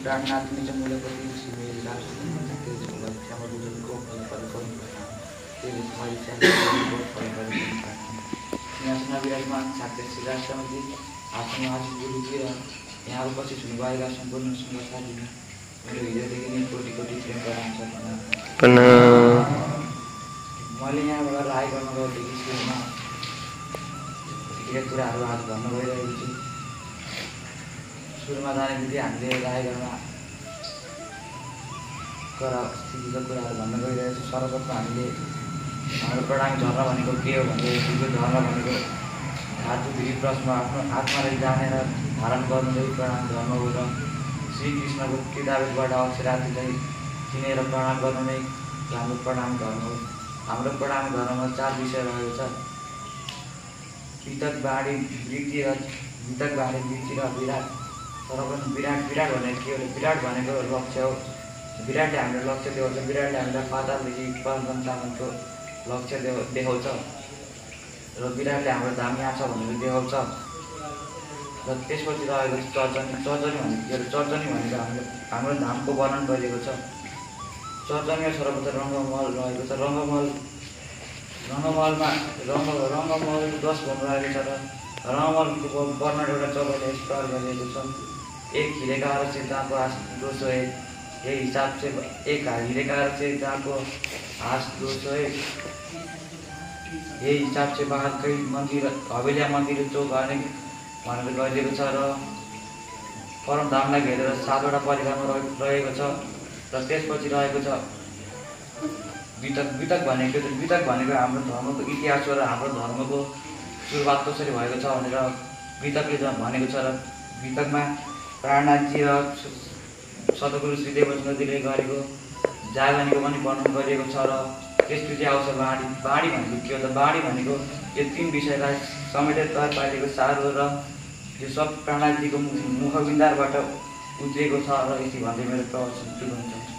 प्राणनाथ निजमूलपति श्रीमेरी राष्ट्रपति तेजमूलक श्यामलुजनको फलपरकौँ सिंहासनमा विराजमान साक्षात श्री राष्ट्रपति आफ्नो आज गुरुजी र यहाँ उपस्थित हुनुभएका सम्पूर्ण सङ्घसाथीमा मेरो हृदयदेखि नै कोटी कोटी प्रेम प्रणाम। मैले यहाँबाट राय गर्न गएदेखि सुरुमा धेरै कुराहरू आज भन्न गइरहेको छु। सुरुमा जाने बित्तिकै हामीले राय गर्न स्थितिका कुराहरू भन्न गइरहेको छु। सर्वप्रथम हामीले हाम्रो प्रणाम झर्ना भनेको के हो भने झर्ना भनेको हातभित्री प्रश्न आफ्नो आत्मालाई जानेर धारण गर्नु प्रणाम धर्म हो र श्रीकृष्णको किताबबाट अक्षरार्थीलाई चिनेर प्रणाम गर्नु नै हाम्रो प्रणाम धर्म हो। हाम्रो प्रणाम धर्ममा 4 विषय रहेको छ। वितक बाणी वृत्ति र विराट। सर्वप्रथम विराट भनेको के हो? विराट भनेको लक्ष्य हो। विराटले हाम्रो लक्ष्य देखाउँछ। विराटले हामीलाई पातालदेखि परमसम्मको लक्ष्य देखाउँछ र विराटले हाम्रो धाम यहाँ छ भनेर देखाउँछ। र त्यसपछि रहेको चर्चनी भनेको हाम्रो धामको वर्णन गरिएको छ। चर्चनीमा सर्वप्रथम रङ्गमहल रहेको छ। रङ्गमहलमा 10 भवन रहेको छ र रङ्गमहलको वर्णन एउटा चौबले इस प्रकार गरिएको छ। एक हीरे का आरस से जहाँ को आस 201, यही हिसाब से एक हीरे का आरस से जहाँ को आस 201, यही हिसाब से बाहर कई मंदिर हवेलिया मंदिर चौक भनेर गरिएको छ र परमधामलाई घेरेर 7वटा परिक्रमा रहेको छ। र त्यसपछि रहेको छ वितक भनेको हाम्रो धर्मको इतिहास हो र हाम्रो धर्मको सुरुवात कसरी भएको छ भनेर वितकले भनेको छ। र वितकमा प्राणनाथजी र सद्गुरु श्री देवनन्दजीले गरेको जागरणीको पनि वर्णन गरिएको छ। र त्यसपछि आउँछ बाणी भनेको के हो त? बाणी भनेको यो 3 विषयलाई समेटेर तयार पारेको सार हो र यो सब प्राणनाथजीको मुखविन्दारबाट उज्रिएको छ। र यति भन्दै मेरो प्रवचन सुरु गर्न चाहन्छु।